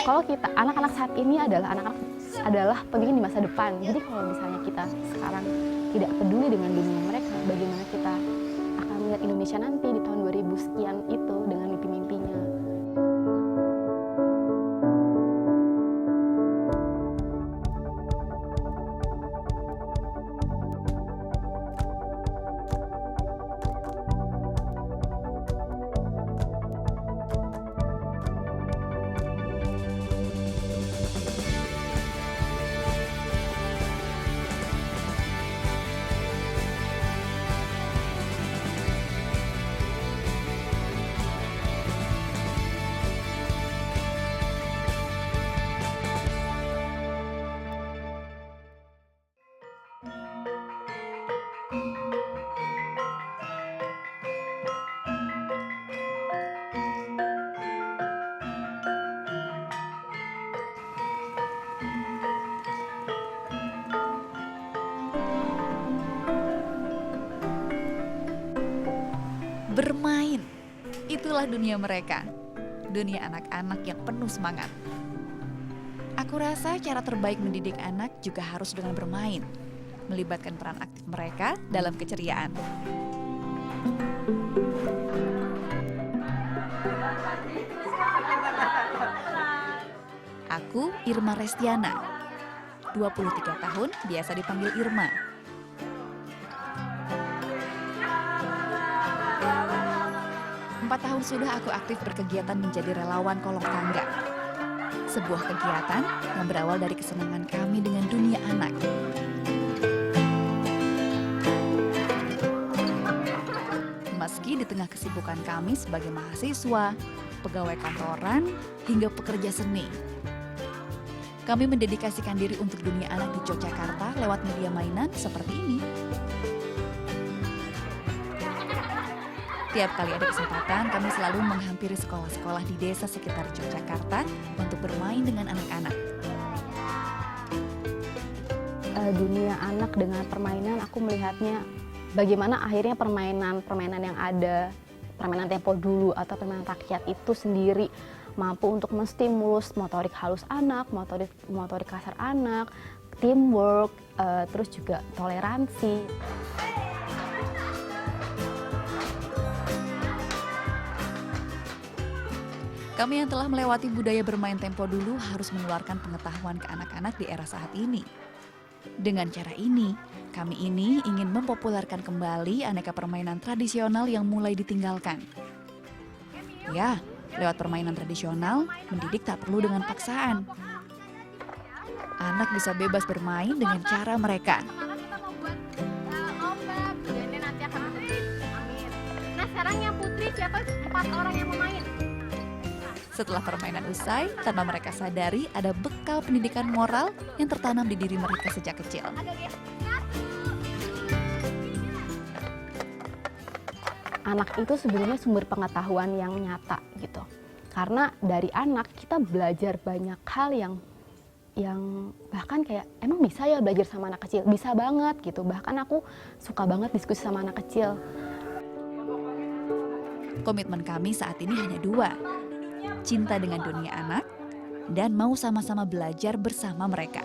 kalau kita anak-anak saat ini adalah pemimpin di masa depan. Jadi kalau misalnya kita sekarang tidak peduli dengan dunia mereka, bagaimana kita akan melihat Indonesia nanti di tahun 2000 sekian itu dengan mimpi-mimpinya. Bermain, itulah dunia mereka, dunia anak-anak yang penuh semangat. Aku rasa cara terbaik mendidik anak juga harus dengan bermain, melibatkan peran aktif mereka dalam keceriaan. Aku Irma Restiana, 23 tahun, biasa dipanggil Irma. 4 tahun sudah aku aktif berkegiatan menjadi relawan kolong tangga. Sebuah kegiatan yang berawal dari kesenangan kami dengan dunia anak. Meski di tengah kesibukan kami sebagai mahasiswa, pegawai kantoran, hingga pekerja seni, kami mendedikasikan diri untuk dunia anak di Yogyakarta lewat media mainan seperti ini. Tiap kali ada kesempatan, kami selalu menghampiri sekolah-sekolah di desa sekitar Yogyakarta untuk bermain dengan anak-anak. Dunia anak dengan permainan, aku melihatnya bagaimana akhirnya permainan yang ada, permainan tempo dulu atau permainan rakyat itu sendiri mampu untuk menstimulus motorik halus anak, motorik kasar anak, teamwork, terus juga toleransi. Kami yang telah melewati budaya bermain tempo dulu harus menularkan pengetahuan ke anak-anak di era saat ini. Dengan cara ini, kami ingin mempopulerkan kembali aneka permainan tradisional yang mulai ditinggalkan. Ya, lewat permainan tradisional, mendidik tak perlu dengan paksaan. Anak bisa bebas bermain dengan cara mereka. Nah, sekarang yang putri siapa 4 orang yang mau main? Setelah permainan usai, tanpa mereka sadari ada bekal pendidikan moral yang tertanam di diri mereka sejak kecil. Anak itu sebenarnya sumber pengetahuan yang nyata gitu. Karena dari anak kita belajar banyak hal yang bahkan kayak emang bisa ya belajar sama anak kecil? Bisa banget gitu. Bahkan aku suka banget diskusi sama anak kecil. Komitmen kami saat ini hanya 2. Cinta dengan dunia anak, dan mau sama-sama belajar bersama mereka.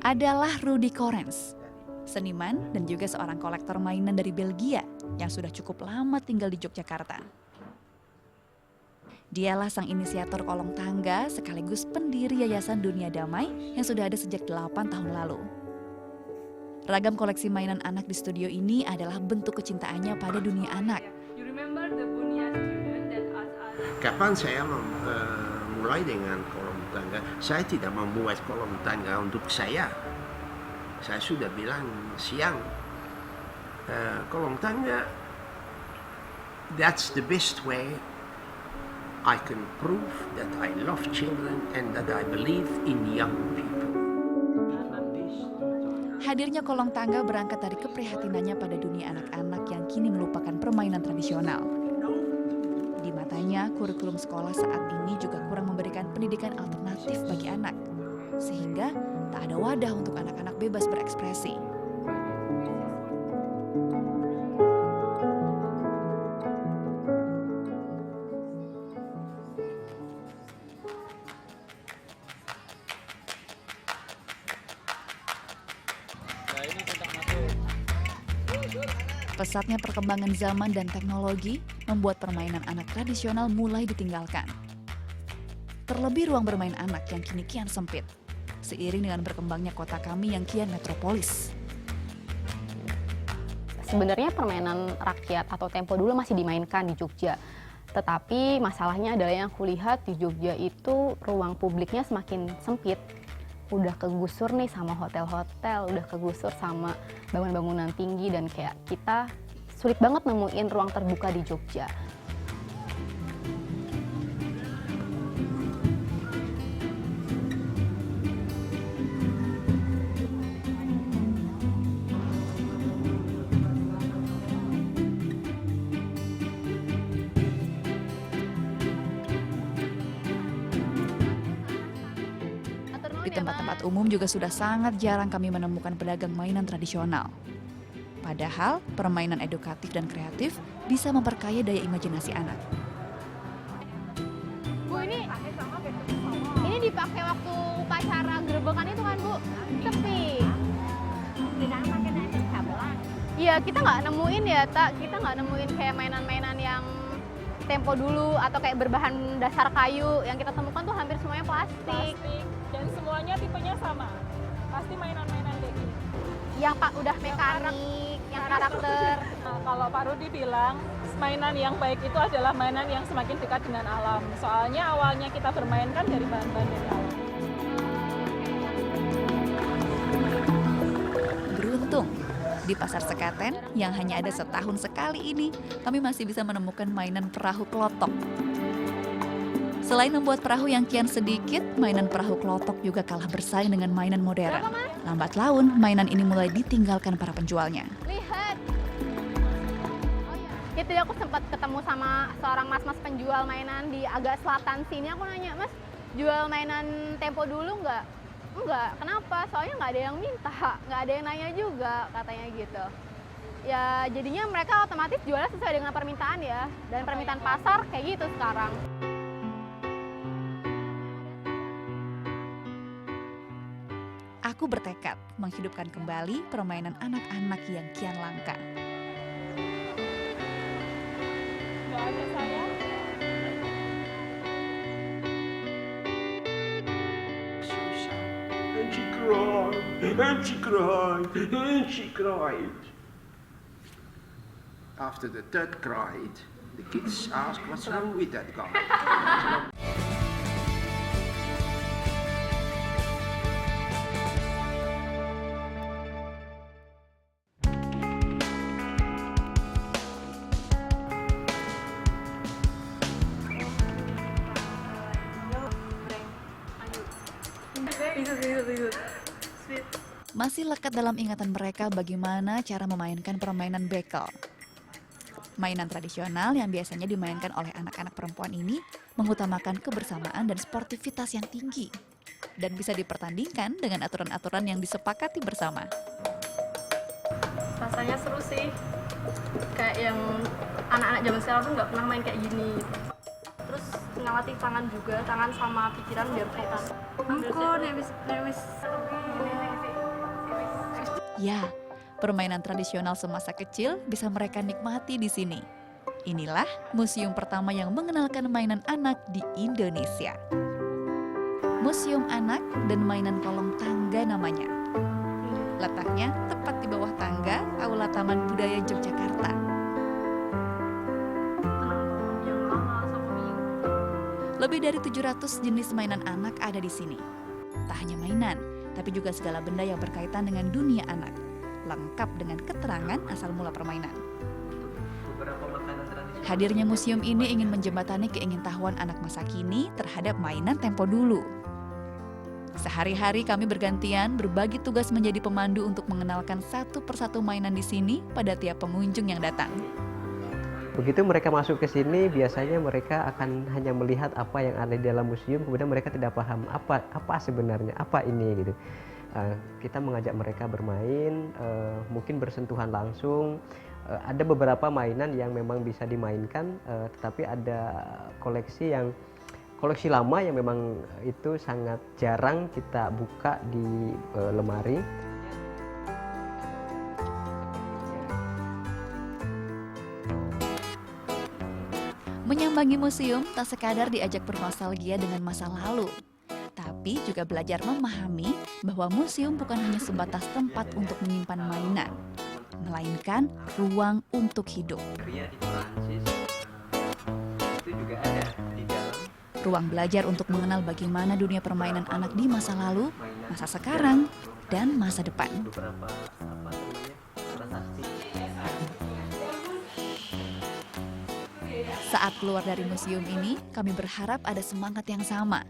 Adalah Rudy Korens, seniman dan juga seorang kolektor mainan dari Belgia yang sudah cukup lama tinggal di Yogyakarta. Dialah sang inisiator kolong tangga sekaligus pendiri Yayasan Dunia Damai yang sudah ada sejak 8 tahun lalu. Ragam koleksi mainan anak di studio ini adalah bentuk kecintaannya pada dunia anak. Kapan saya mulai dengan kolong tangga, saya tidak membuat kolong tangga untuk saya. Saya sudah bilang siang, kolong tangga, that's the best way I can prove that I love children and that I believe in young people. Hadirnya kolong tangga berangkat dari keprihatinannya pada dunia anak-anak yang kini melupakan permainan tradisional. Di matanya, kurikulum sekolah saat ini juga kurang memberikan pendidikan alternatif bagi anak, sehingga tak ada wadah untuk anak-anak bebas berekspresi. Pesatnya perkembangan zaman dan teknologi membuat permainan anak tradisional mulai ditinggalkan. Terlebih ruang bermain anak yang kini kian sempit, seiring dengan berkembangnya kota kami yang kian metropolis. Sebenarnya permainan rakyat atau tempo dulu masih dimainkan di Jogja. Tetapi masalahnya adalah yang aku lihat di Jogja itu ruang publiknya semakin sempit. Udah kegusur nih sama hotel-hotel, udah kegusur sama bangunan-bangunan tinggi, dan kayak kita sulit banget nemuin ruang terbuka di Jogja. Di tempat-tempat umum juga sudah sangat jarang kami menemukan pedagang mainan tradisional. Padahal, permainan edukatif dan kreatif bisa memperkaya daya imajinasi anak. Bu, ini dipakai waktu upacara gerobokan itu kan, Bu? Sepi. Iya, kita nggak nemuin ya, Tak. Kita nggak nemuin kayak mainan-mainan yang tempo dulu atau kayak berbahan dasar kayu. Yang kita temukan tuh hampir semuanya plastik. Dan semuanya tipenya sama. Pasti mainan-mainan kayak gini. Yang Pak udah mekanik, yang karakter. Nah, kalau Pak Rudi bilang, mainan yang baik itu adalah mainan yang semakin dekat dengan alam. Soalnya awalnya kita bermain kan dari bahan-bahan dari alam. Beruntung, di Pasar Sekaten yang hanya ada setahun sekali ini, kami masih bisa menemukan mainan perahu kelotok. Selain membuat perahu yang kian sedikit, mainan perahu kelotok juga kalah bersaing dengan mainan modern. Lambat laun, mainan ini mulai ditinggalkan para penjualnya. Lihat. Itu aku sempat ketemu sama seorang mas-mas penjual mainan di agak selatan sini. Aku nanya, Mas, jual mainan tempo dulu nggak? Enggak, kenapa? Soalnya nggak ada yang minta, nggak ada yang nanya juga, katanya gitu. Ya jadinya mereka otomatis jualnya sesuai dengan permintaan ya. Dan permintaan pasar kayak gitu sekarang. Aku bertekad menghidupkan kembali permainan anak-anak yang kian langka. Nggak ada saya. So sad. And she cried, and she cried, and she cried. After the third cried, the kids asked, what's wrong with that guy? Masih lekat dalam ingatan mereka bagaimana cara memainkan permainan bekel. Mainan tradisional yang biasanya dimainkan oleh anak-anak perempuan ini mengutamakan kebersamaan dan sportivitas yang tinggi dan bisa dipertandingkan dengan aturan-aturan yang disepakati bersama. Rasanya seru sih, kayak yang anak-anak zaman sekarang tuh nggak pernah main kayak gini. Terus ngelatih tangan juga, tangan sama pikiran biar fokus. Ya, permainan tradisional semasa kecil bisa mereka nikmati di sini. Inilah museum pertama yang mengenalkan mainan anak di Indonesia. Museum Anak dan Mainan Kolong Tangga namanya. Letaknya tepat di bawah tangga Aula Taman Budaya Yogyakarta. Lebih dari 700 jenis mainan anak ada di sini. Tak hanya mainan, tapi juga segala benda yang berkaitan dengan dunia anak, lengkap dengan keterangan asal mula permainan. Hadirnya museum ini ingin menjembatani keingintahuan anak masa kini terhadap mainan tempo dulu. Sehari-hari kami bergantian berbagi tugas menjadi pemandu untuk mengenalkan satu persatu mainan di sini pada tiap pengunjung yang datang. Begitu mereka masuk ke sini, biasanya mereka akan hanya melihat apa yang ada di dalam museum, kemudian mereka tidak paham apa sebenarnya, apa ini gitu. Kita mengajak mereka bermain, mungkin bersentuhan langsung. Ada beberapa mainan yang memang bisa dimainkan, tetapi ada koleksi lama yang memang itu sangat jarang kita buka di lemari. Menyambangi museum tak sekadar diajak bernostalgia dengan masa lalu, tapi juga belajar memahami bahwa museum bukan hanya sebatas tempat untuk menyimpan mainan, melainkan ruang untuk hidup. Ruang belajar untuk mengenal bagaimana dunia permainan anak di masa lalu, masa sekarang, dan masa depan. Saat keluar dari museum ini, kami berharap ada semangat yang sama,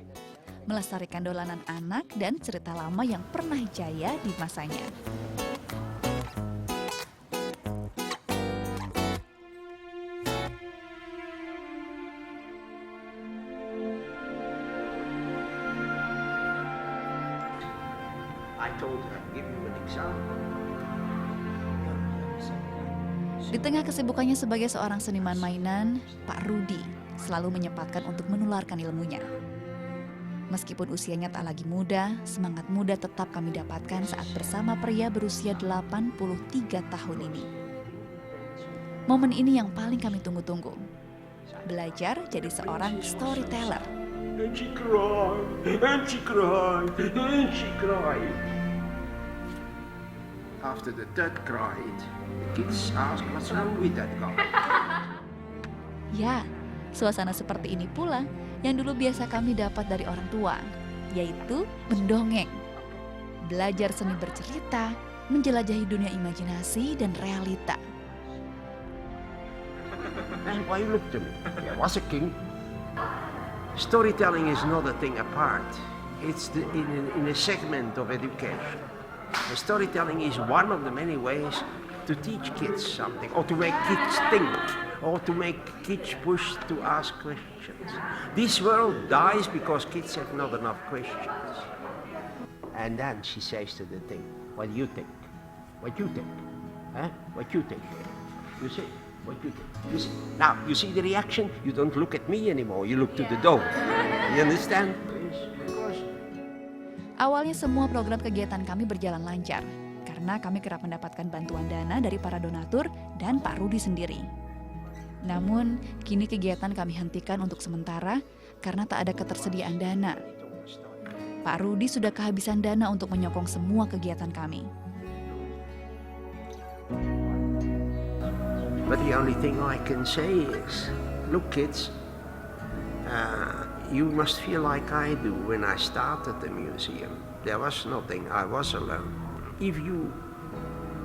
melestarikan dolanan anak dan cerita lama yang pernah jaya di masanya. I told her, give you an example. Di tengah kesibukannya sebagai seorang seniman mainan, Pak Rudi selalu menyempatkan untuk menularkan ilmunya. Meskipun usianya tak lagi muda, semangat muda tetap kami dapatkan saat bersama pria berusia 83 tahun ini. Momen ini yang paling kami tunggu-tunggu. Belajar jadi seorang storyteller. And she cried, and she cried, and she cried. After the third cried, the kids asked, what's wrong with that guy? Ya, suasana seperti ini pula yang dulu biasa kami dapat dari orang tua, yaitu mendongeng. Belajar seni bercerita, menjelajahi dunia imajinasi dan realita. And why you look to me? I was a king. Storytelling is not a thing apart. It's in a segment of education. Storytelling is one of the many ways to teach kids something, or to make kids think, or to make kids push to ask questions. This world dies because kids have not enough questions. And then she says to the thing, what do you think? What you think? Huh? What you think? You see? What you think? You see? Now, you see the reaction? You don't look at me anymore, you look to the door. You understand? Awalnya semua program kegiatan kami berjalan lancar, karena kami kerap mendapatkan bantuan dana dari para donatur dan Pak Rudi sendiri. Namun, kini kegiatan kami hentikan untuk sementara karena tak ada ketersediaan dana. Pak Rudi sudah kehabisan dana untuk menyokong semua kegiatan kami. But the only thing I can say is, look kids, you must feel like I do when I started the museum. There was nothing, I was alone. If you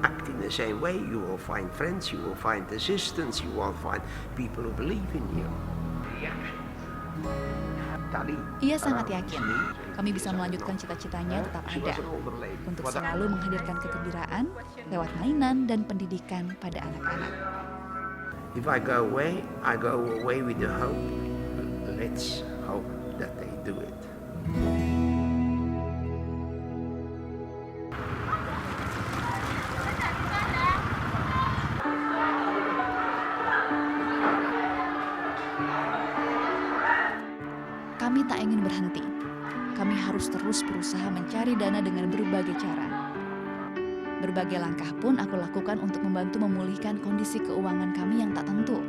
act in the same way, you will find friends, you will find assistants, you will find people who believe in you. Ia sangat yakin kami bisa melanjutkan cita-citanya tetap ada untuk selalu menghadirkan kegembiraan lewat mainan dan pendidikan pada anak-anak. If I go away with the hope. Let's hope that they do it. Kami tak ingin berhenti. Kami harus terus berusaha mencari dana dengan berbagai cara. Berbagai langkah pun aku lakukan untuk membantu memulihkan kondisi keuangan kami yang tak tentu.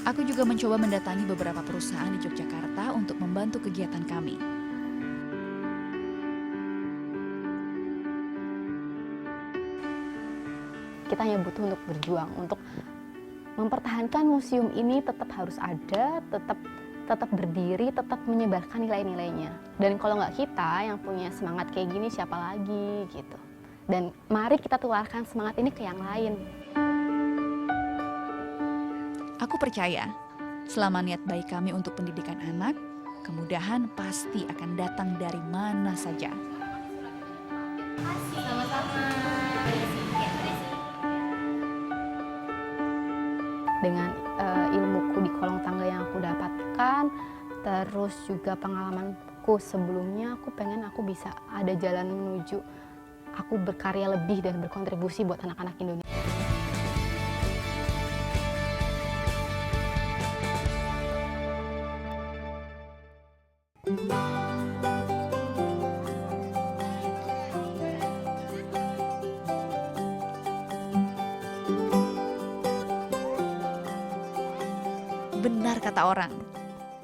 Aku juga mencoba mendatangi beberapa perusahaan di Yogyakarta untuk membantu kegiatan kami. Kita hanya butuh untuk berjuang, untuk mempertahankan museum ini tetap harus ada, tetap berdiri, tetap menyebarkan nilai-nilainya. Dan kalau nggak kita yang punya semangat kayak gini, siapa lagi gitu. Dan mari kita tularkan semangat ini ke yang lain. Aku percaya, selama niat baik kami untuk pendidikan anak, kemudahan pasti akan datang dari mana saja. Dengan ilmuku di kolong tangga yang aku dapatkan, terus juga pengalamanku sebelumnya, aku pengen aku bisa ada jalan menuju aku berkarya lebih dan berkontribusi buat anak-anak Indonesia. kata orang,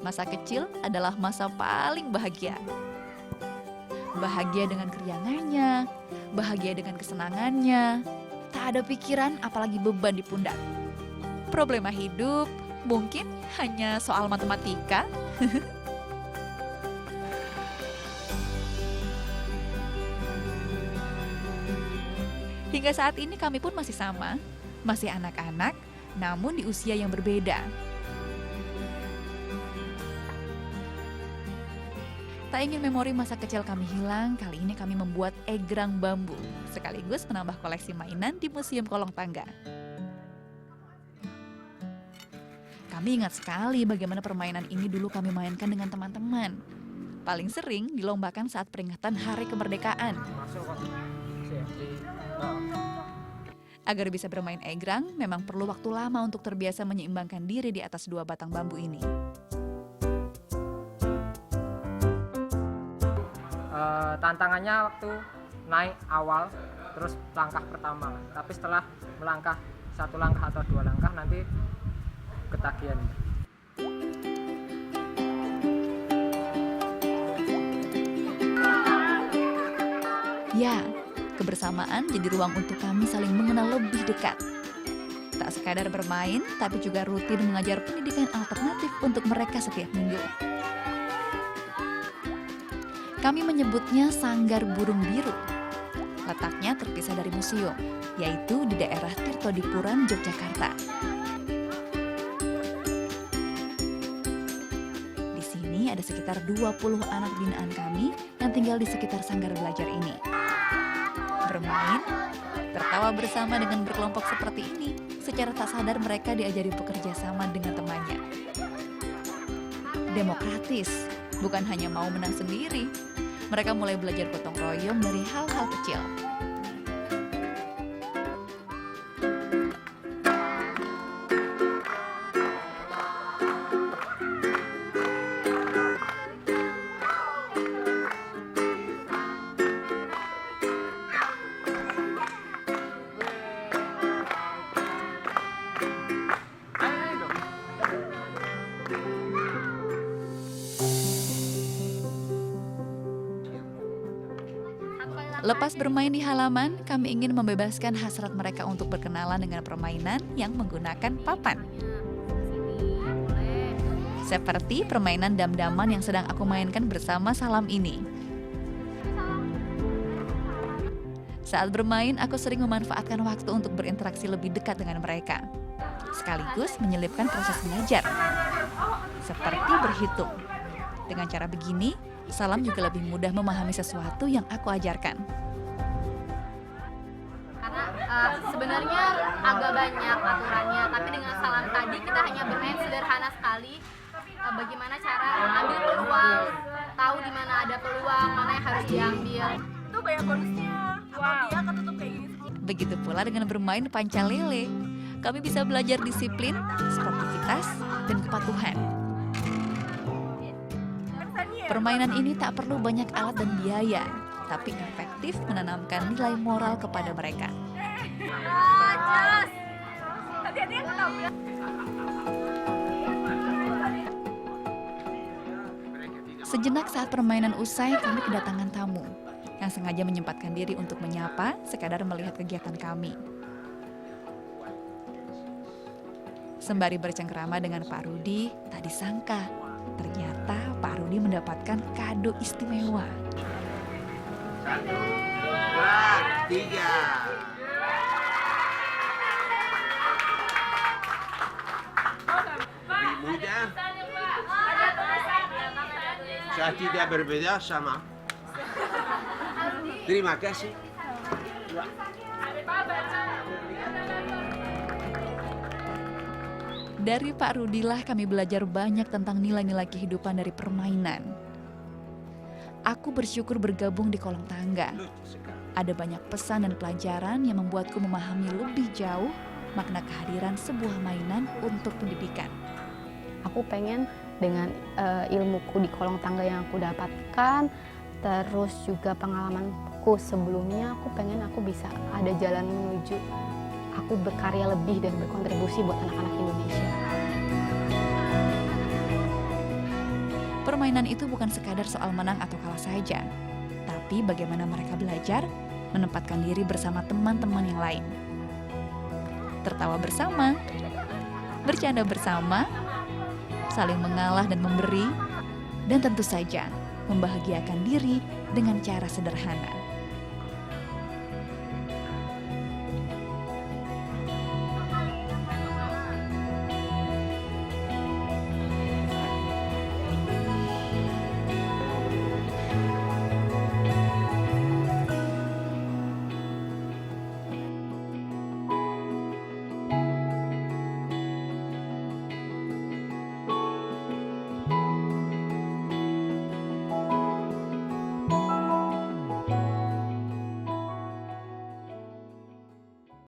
masa kecil adalah masa paling bahagia. Bahagia dengan keriangannya, bahagia dengan kesenangannya, tak ada pikiran apalagi beban di pundak. Problema hidup mungkin hanya soal matematika. Hingga saat ini kami pun masih sama, masih anak-anak, namun di usia yang berbeda. Tak ingin memori masa kecil kami hilang, kali ini kami membuat egrang bambu, sekaligus menambah koleksi mainan di Museum Kolong Tangga. Kami ingat sekali bagaimana permainan ini dulu kami mainkan dengan teman-teman. Paling sering dilombakan saat peringatan Hari Kemerdekaan. Agar bisa bermain egrang, memang perlu waktu lama untuk terbiasa menyeimbangkan diri di atas dua batang bambu ini. Tantangannya waktu naik awal, terus langkah pertama. Tapi setelah melangkah satu langkah atau dua langkah nanti ketagihan. Ya, kebersamaan jadi ruang untuk kami saling mengenal lebih dekat. Tak sekadar bermain, tapi juga rutin mengajar pendidikan alternatif untuk mereka setiap minggu. Kami menyebutnya Sanggar Burung Biru. Letaknya terpisah dari museum, yaitu di daerah Tirtodipuran, Yogyakarta. Di sini ada sekitar 20 anak binaan kami yang tinggal di sekitar sanggar belajar ini. Bermain, tertawa bersama dengan berkelompok seperti ini, secara tak sadar mereka diajari bekerja sama dengan temannya. Demokratis, bukan hanya mau menang sendiri. Mereka mulai belajar gotong royong dari hal-hal kecil. Lepas bermain di halaman, kami ingin membebaskan hasrat mereka untuk berkenalan dengan permainan yang menggunakan papan. Seperti permainan dam-daman yang sedang aku mainkan bersama Salam ini. Saat bermain, aku sering memanfaatkan waktu untuk berinteraksi lebih dekat dengan mereka, sekaligus menyelipkan proses belajar, seperti berhitung. Dengan cara begini, Salam juga lebih mudah memahami sesuatu yang aku ajarkan. Karena sebenarnya agak banyak aturannya, tapi dengan Salam tadi kita hanya bermain sederhana sekali. Bagaimana cara ambil peluang, tahu di mana ada peluang, mana yang harus diambil. Itu banyak bonusnya. Wow. Dia ketutup kayak gini. Begitu pula dengan bermain pancal lele. Kami bisa belajar disiplin, sportivitas, dan kepatuhan. Permainan ini tak perlu banyak alat dan biaya, tapi efektif menanamkan nilai moral kepada mereka. Hati-hati yang ketabrak. Sejenak saat permainan usai, kami kedatangan tamu yang sengaja menyempatkan diri untuk menyapa, sekadar melihat kegiatan kami. Sembari bercengkerama dengan Pak Rudi, tak disangka ternyata Pak Rudi mendapatkan kado istimewa. 1, 2, 3. Lebih mudah. Saya tidak berbeda sama. Terima kasih. Dari Pak Rudilah kami belajar banyak tentang nilai-nilai kehidupan dari permainan. Aku bersyukur bergabung di Kolong Tangga. Ada banyak pesan dan pelajaran yang membuatku memahami lebih jauh makna kehadiran sebuah mainan untuk pendidikan. Aku pengen dengan ilmuku di Kolong Tangga yang aku dapatkan, terus juga pengalamanku sebelumnya, aku pengen aku bisa ada jalan menuju aku berkarya lebih dan berkontribusi buat anak-anak Indonesia. permainan itu bukan sekadar soal menang atau kalah saja, tapi bagaimana mereka belajar menempatkan diri bersama teman-teman yang lain. Tertawa bersama, bercanda bersama, saling mengalah dan memberi, dan tentu saja membahagiakan diri dengan cara sederhana.